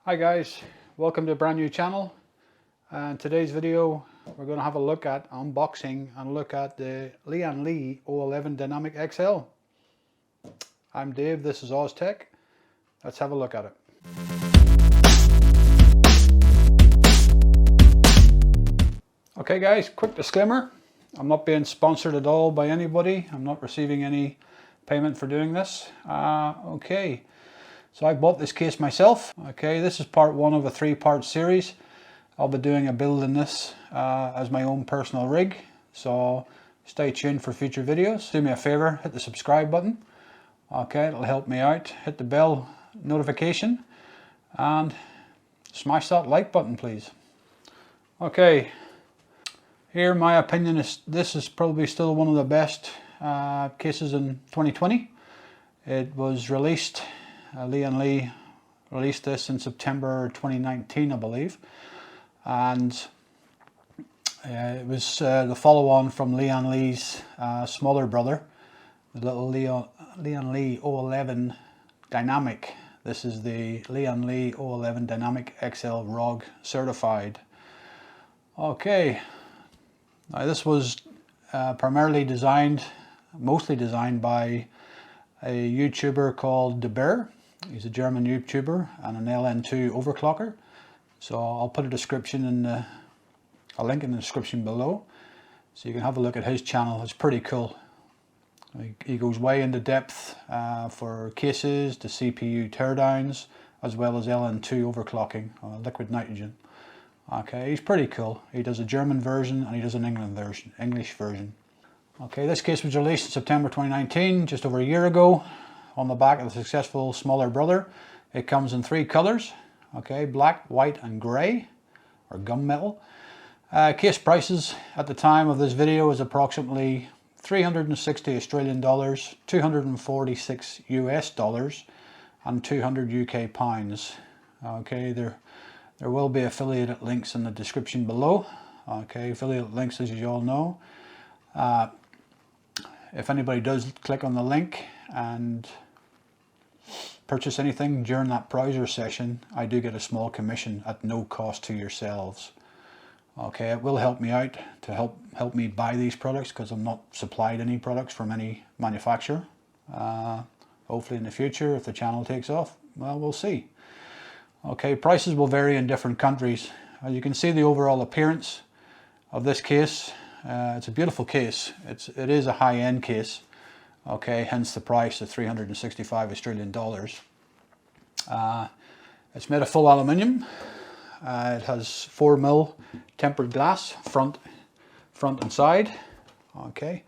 Hi guys, welcome to a brand new channel, and today's video we're going to have a look at unboxing and look at the Lian Li 011 Dynamic XL. I'm Dave, this is OzTech. Let's have a look at it. Okay guys, quick disclaimer, I'm not being sponsored at all by anybody. I'm not receiving any payment for doing this. Okay. So I bought this case myself. Okay, this is part one of a three-part series. I'll be doing a build in this as my own personal rig. So stay tuned for future videos. Do me a favor, hit the subscribe button. Okay, it'll help me out. Hit the bell notification and smash that like button, please. Okay, here my opinion is this is probably still one of the best cases in 2020. It was released. Lian Li released this in September 2019, I believe, and it was the follow-on from Lian Li's smaller brother, the little Lian Li 011 Dynamic. This is the Lian Li 011 Dynamic XL ROG certified. Okay, now this was mostly designed by a YouTuber called De Bear. He's a German YouTuber and an LN2 overclocker. So I'll put a link in the description below, so you can have a look at his channel. It's pretty cool. He goes way into depth for cases, the CPU teardowns, as well as LN2 overclocking, liquid nitrogen. Okay, he's pretty cool. He does a German version and he does an English version. Okay, this case was released in September 2019, just over a year ago, on the back of the successful smaller brother. It comes in three colors, okay, black, white and grey, or gunmetal. Case prices at the time of this video is approximately 360 Australian dollars, 246 US dollars, and 200 UK pounds. Okay, there will be affiliate links in the description below. Okay, affiliate links, as you all know. If anybody does click on the link and purchase anything during that browser session, I do get a small commission at no cost to yourselves. Okay, it will help me out to help me buy these products, because I'm not supplied any products from any manufacturer. Hopefully in the future, if the channel takes off, well, we'll see. Okay, prices will vary in different countries. As you can see, the overall appearance of this case, it's a beautiful case. It is a high-end case. Okay, hence the price of 365 Australian dollars. It's made of full aluminium. It has 4mm tempered glass, front and side. Okay,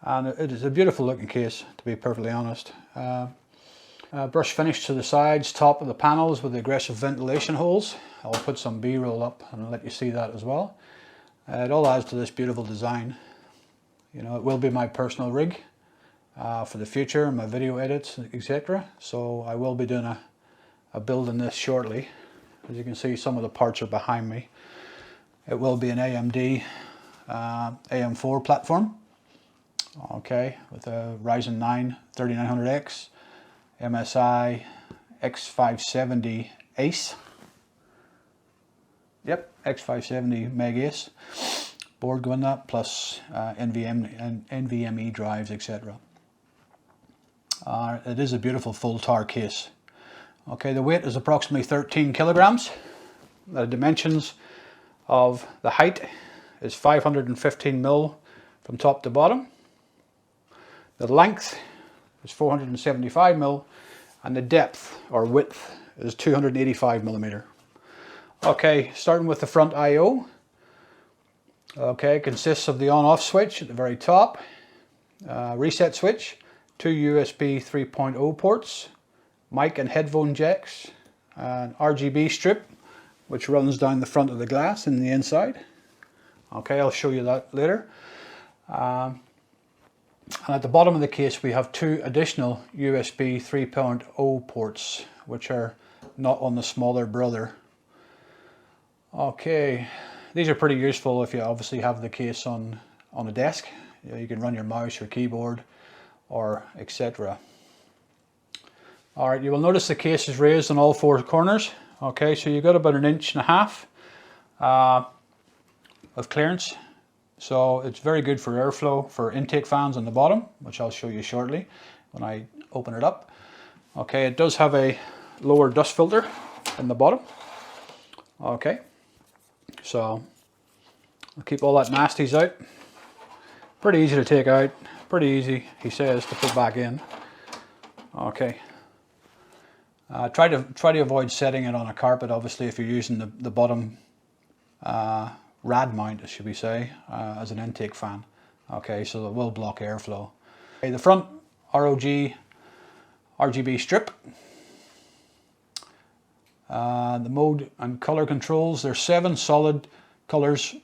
and it is a beautiful looking case, to be perfectly honest. Brush finish to the sides, top of the panels with aggressive ventilation holes. I'll put some B-roll up and let you see that as well. It all adds to this beautiful design. You know, it will be my personal rig for the future, my video edits, etc. So I will be doing a build in this shortly. As you can see, some of the parts are behind me. It will be an AMD AM4 platform. Okay, with a Ryzen 9 3900X, MSI X570 Ace. Yep, X570 Meg Ace board going that, plus NVMe drives, etc. It is a beautiful full tower case. Okay, the weight is approximately 13 kilograms. The dimensions of the height is 515 mil from top to bottom. The length is 475 mil, and the depth or width is 285 millimeter. Okay, starting with the front I/O. Okay, it consists of the on-off switch at the very top, reset switch, two USB 3.0 ports, mic and headphone jacks, an RGB strip which runs down the front of the glass in the inside. Okay, I'll show you that later. And at the bottom of the case we have two additional USB 3.0 ports, which are not on the smaller brother. Okay, these are pretty useful if you obviously have the case on a desk. You can run your mouse or keyboard or etc. Alright, you will notice the case is raised on all four corners Okay, so you've got about 1.5 inches of clearance. So it's very good for airflow for intake fans on the bottom, which I'll show you shortly when I open it up. Okay, it does have a lower dust filter in the bottom. Okay, so I'll keep all that nasties out. Pretty easy to take out, pretty easy, he says, to put back in. Okay. Try to avoid setting it on a carpet, obviously, if you're using the bottom rad mount, should we say, as an intake fan. Okay, so it will block airflow. Okay, the front RGB strip. The mode and color controls. There's 7 solid colors,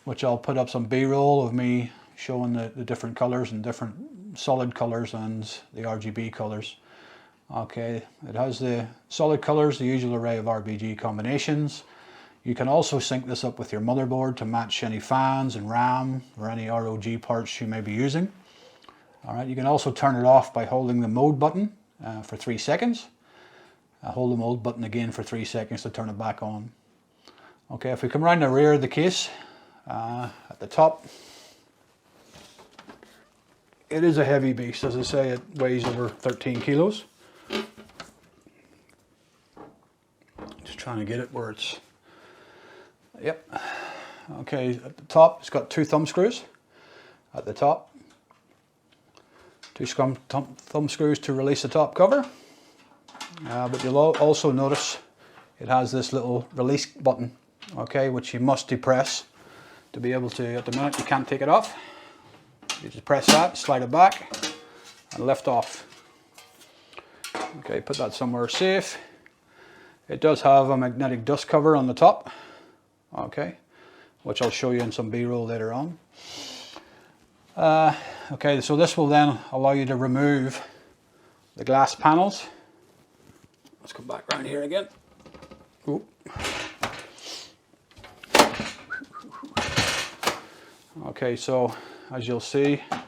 which I'll put up some B-roll of me showing the different colors and different solid colors and the RGB colors. Okay, it has the solid colors, the usual array of RGB combinations. You can also sync this up with your motherboard to match any fans and RAM or any ROG parts you may be using. Alright, you can also turn it off by holding the mode button for 3 seconds. Hold the mode button again for 3 seconds to turn it back on. Okay, if we come around the rear of the case, at the top, it is a heavy beast. As I say, it weighs over 13 kilos. Just trying to get it where it's, yep. Okay, at the top it's got 2 thumb screws at the top. 2 thumb screws to release the top cover. But you'll also notice it has this little release button, okay, which you must depress to be able to, at the minute you can't take it off. You just press that, slide it back and lift off. Okay, put that somewhere safe. It does have a magnetic dust cover on the top, okay, which I'll show you in some B-roll later on. Okay, so this will then allow you to remove the glass panels. Let's come back around here again. Ooh. Okay, so as you'll see, I'll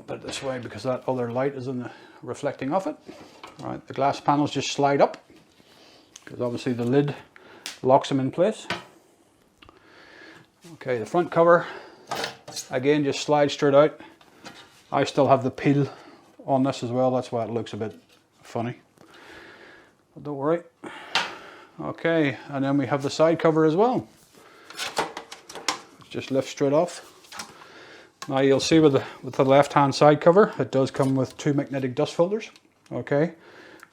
put it this way because that other light is in the reflecting off it. All right, the glass panels just slide up because obviously the lid locks them in place. Okay, the front cover again just slides straight out. I still have the peel on this as well, that's why it looks a bit funny, but don't worry. Okay, and then we have the side cover as well. Just lift straight off. Now you'll see with the left hand side cover, it does come with 2 magnetic dust filters. Okay,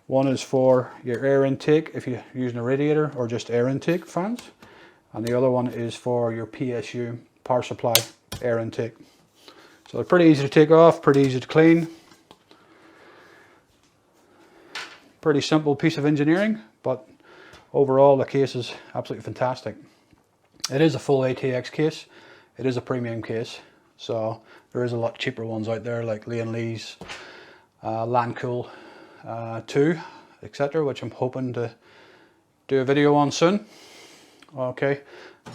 one is for your air intake if you're using a radiator or just air intake fans, and the other one is for your PSU, power supply air intake. So they're pretty easy to take off, pretty easy to clean. Pretty simple piece of engineering, but overall the case is absolutely fantastic. It is a full ATX case. It is a premium case, so there is a lot cheaper ones out there like Lian Li's, Lancool 2, etc., which I'm hoping to do a video on soon. Okay,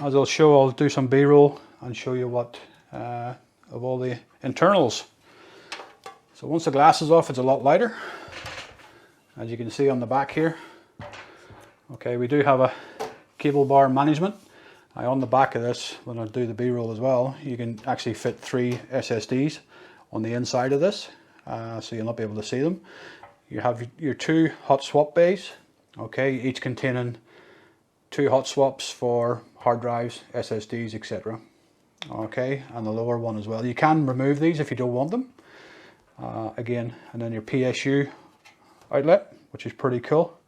as I'll do some B-roll and show you what of all the internals. So once the glass is off, it's a lot lighter, as you can see on the back here. Okay, we do have a cable bar management. On the back of this, when I do the B-roll as well, you can actually fit 3 SSDs on the inside of this, so you'll not be able to see them. You have your 2 hot swap bays, okay, each containing 2 hot swaps for hard drives, SSDs, etc. Okay, and the lower one as well. You can remove these if you don't want them. Again, and then your PSU outlet, which is pretty cool.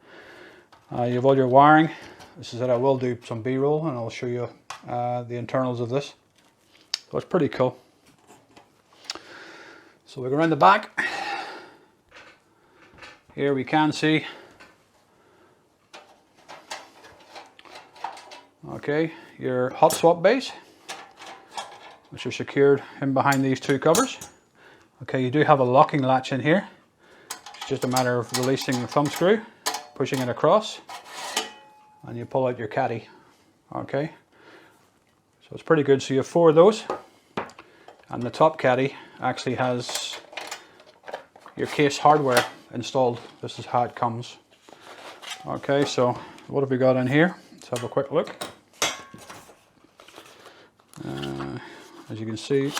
You have all your wiring. This is it. I will do some B-roll and I'll show you the internals of this. So it's pretty cool. So we go around the back. Here we can see, okay, your hot swap bays, which are secured in behind these 2 covers. Okay, you do have a locking latch in here. It's just a matter of releasing the thumb screw, pushing it across, and you pull out your caddy. Okay, so it's pretty good. So you have 4 of those, and the top caddy actually has your case hardware installed. This is how it comes. Okay, so what have we got in here? Let's have a quick look. As you can see,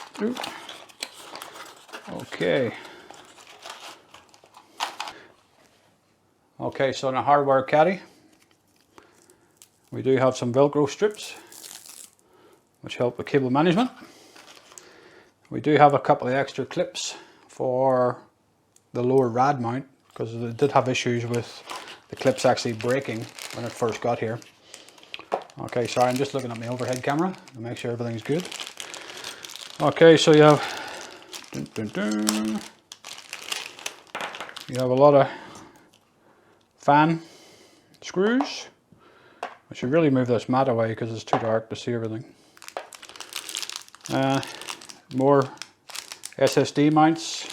okay. Okay, so in a hardware caddy, we do have some Velcro strips, which help with cable management. We do have a couple of extra clips for the lower rad mount, because they did have issues with the clips actually breaking when it first got here. Okay, sorry, I'm just looking at my overhead camera to make sure everything's good. Okay, so you have a lot of fan screws. I should really move this mat away because it's too dark to see everything. More SSD mounts,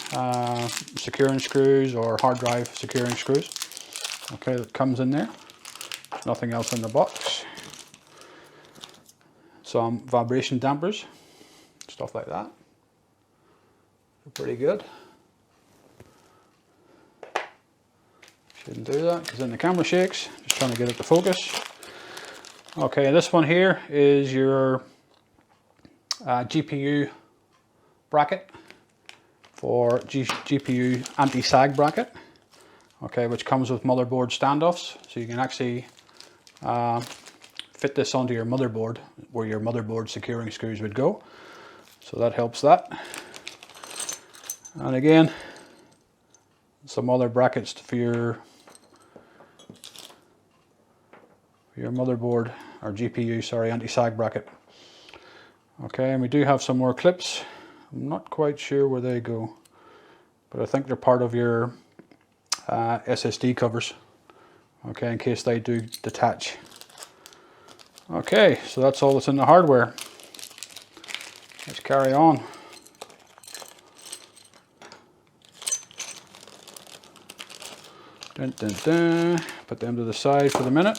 securing screws or hard drive securing screws. Okay, that comes in there. There's nothing else in the box. Some vibration dampers, stuff like that. Pretty good. Shouldn't do that because then the camera shakes. Just trying to get it to focus. Okay, this one here is your GPU bracket for GPU anti-sag bracket. Okay, which comes with motherboard standoffs, so you can actually fit this onto your motherboard where your motherboard securing screws would go. So that helps that. And again, some other brackets for your motherboard or GPU, sorry, anti-sag bracket. Okay, and we do have some more clips. I'm not quite sure where they go, but I think they're part of your SSD covers. Okay, in case they do detach. Okay, so that's all that's in the hardware. Let's carry on. Dun, dun, dun. Put them to the side for the minute.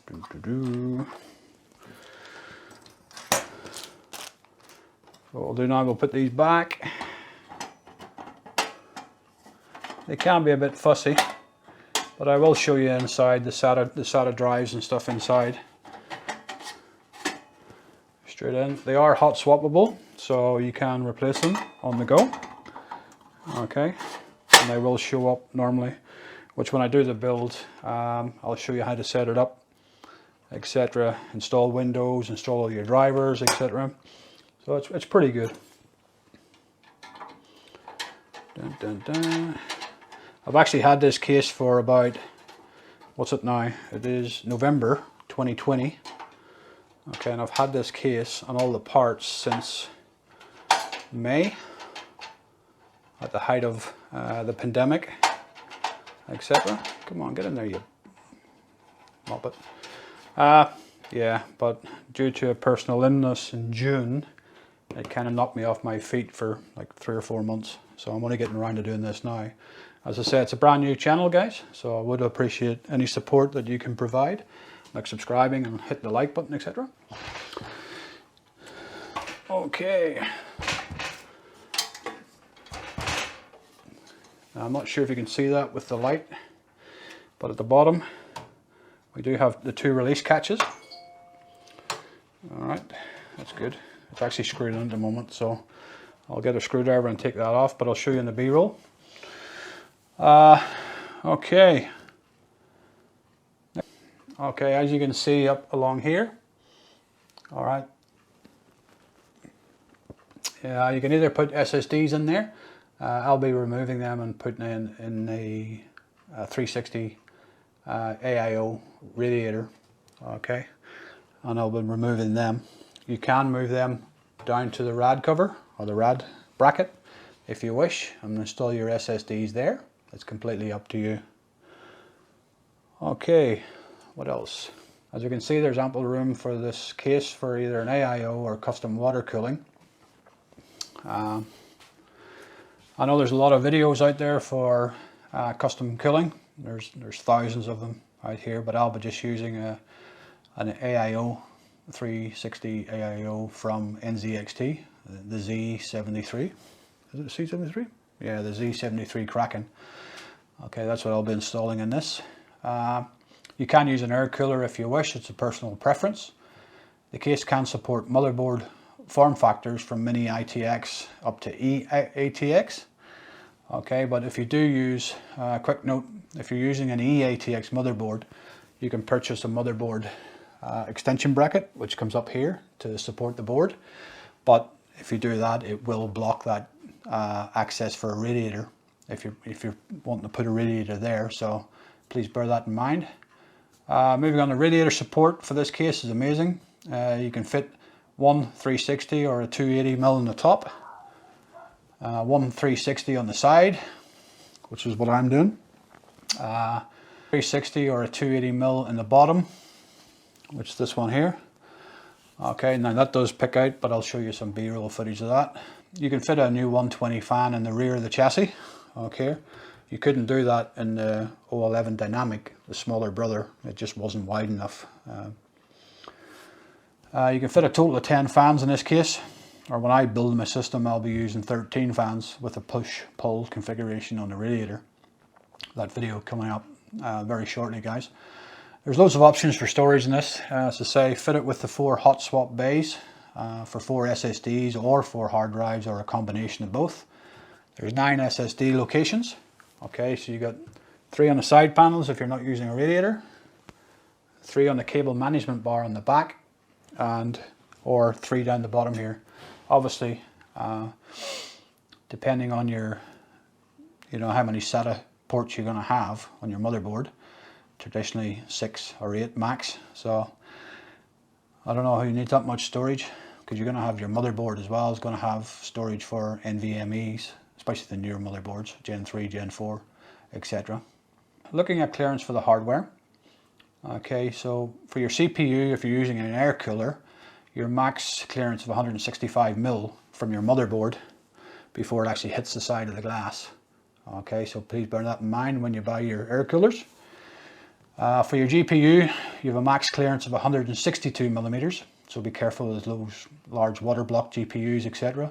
Dun, dun, dun. What we'll do now, we'll put these back. They can be a bit fussy, but I will show you inside the SATA drives and stuff inside. Straight in. They are hot swappable, so you can replace them on the go. Okay, and they will show up normally, which when I do the build, I'll show you how to set it up, etc. Install Windows, install all your drivers, etc. So it's pretty good. Dun, dun, dun. I've actually had this case for about, what's it now? It is November 2020. Okay, and I've had this case and all the parts since May, at the height of the pandemic, etc. Come on, get in there, you muppet. Yeah, but due to a personal illness in June, it kind of knocked me off my feet for like 3 or 4 months. So I'm only getting around to doing this now. As I said, it's a brand new channel, guys, so I would appreciate any support that you can provide, like subscribing and hitting the like button, etc. Okay. Now, I'm not sure if you can see that with the light, but at the bottom we do have the 2 release catches. Alright, that's good. It's actually screwed in at the moment, so I'll get a screwdriver and take that off, but I'll show you in the B-roll. Okay. Okay, as you can see up along here, alright, yeah, you can either put SSDs in there. I'll be removing them and putting in a 360 AIO radiator, okay, and I'll be removing them. You can move them down to the rad cover or the rad bracket if you wish and install your SSDs there. It's completely up to you. Okay, what else? As you can see, there's ample room for this case for either an AIO or custom water cooling. I know there's a lot of videos out there for custom cooling. There's thousands of them out here, but I'll be just using an AIO 360 AIO from NZXT, the Z73. Is it a C73? Yeah, the Z73 Kraken. Okay, that's what I'll be installing in this. You can use an air cooler if you wish, it's a personal preference. The case can support motherboard form factors from Mini ITX up to eATX. Okay, but if you do use, quick note, if you're using an eATX motherboard, you can purchase a motherboard extension bracket, which comes up here to support the board. But if you do that, it will block that access for a radiator if you're wanting to put a radiator there. So please bear that in mind. Moving on, the radiator support for this case is amazing. You can fit one 360 or a 280mm on the top, one 360 on the side, which is what I'm doing, 360 or a 280mm in the bottom, which is this one here. Okay, now that does pick out, but I'll show you some B-roll footage of that. You can fit a new 120 fan in the rear of the chassis. Okay, you couldn't do that in the 011 Dynamic, the smaller brother. It just wasn't wide enough. You can fit a total of 10 fans in this case, or when I build my system I'll be using 13 fans with a push-pull configuration on the radiator. That video coming up very shortly, guys. There's loads of options for storage in this. As I say, fit it with the 4 hot swap bays for 4 SSDs or 4 hard drives, or a combination of both. There's 9 SSD locations. Okay, so you got 3 on the side panels if you're not using a radiator, 3 on the cable management bar on the back, or 3 down the bottom here. Obviously, depending on your, how many SATA ports you're going to have on your motherboard, traditionally 6 or 8 max. So I don't know how you need that much storage, because you're going to have your motherboard as well. It's going to have storage for NVMe's, especially the newer motherboards, Gen 3, Gen 4, etc. Looking at clearance for the hardware. Okay, so for your CPU, if you're using an air cooler, your max clearance of 165mm from your motherboard before it actually hits the side of the glass. Okay, so please bear that in mind when you buy your air coolers. For your GPU, you have a max clearance of 162mm, so be careful with those large water block GPUs, etc.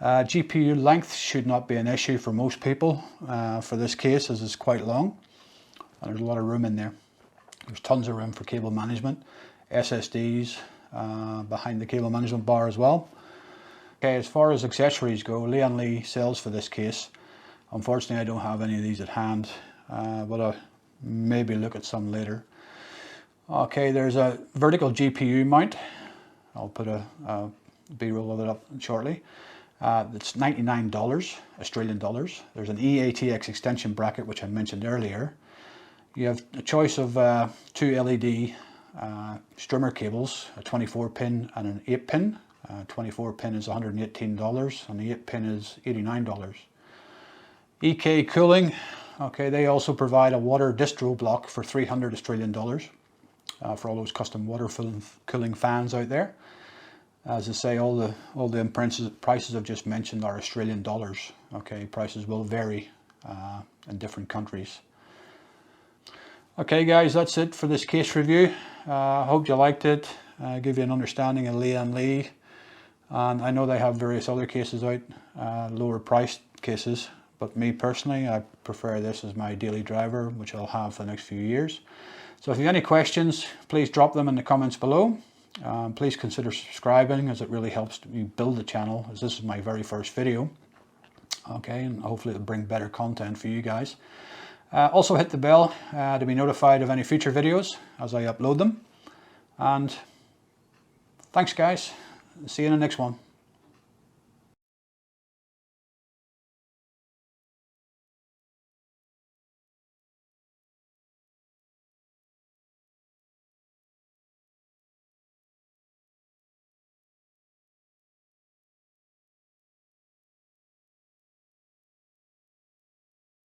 GPU length should not be an issue for most people for this case, as it's quite long and there's a lot of room in there. There's tons of room for cable management, SSDs behind the cable management bar as well. Okay, as far as accessories go, Lian Li sells for this case. Unfortunately, I don't have any of these at hand, but I'll maybe look at some later. Okay, there's a vertical GPU mount. I'll put a B-roll of it up shortly. It's $99 Australian dollars. There's an eATX extension bracket, which I mentioned earlier. You have a choice of 2 LED strimmer cables, a 24-pin and an 8-pin. 24-pin is $118 and the 8-pin is $89. EK Cooling, okay, they also provide a water distro block for $300 Australian dollars for all those custom water cooling fans out there. As I say, all the prices I've just mentioned are Australian dollars. Okay, prices will vary in different countries. Okay guys, that's it for this case review. I hope you liked it. Give you an understanding of Lian Li. And I know they have various other cases out, lower priced cases, but me personally, I prefer this as my daily driver, which I'll have for the next few years. So if you have any questions, please drop them in the comments below. Please consider subscribing, as it really helps me build the channel, as this is my very first video. Okay, and hopefully it'll bring better content for you guys. Also hit the bell to be notified of any future videos as I upload them. And thanks guys, see you in the next one.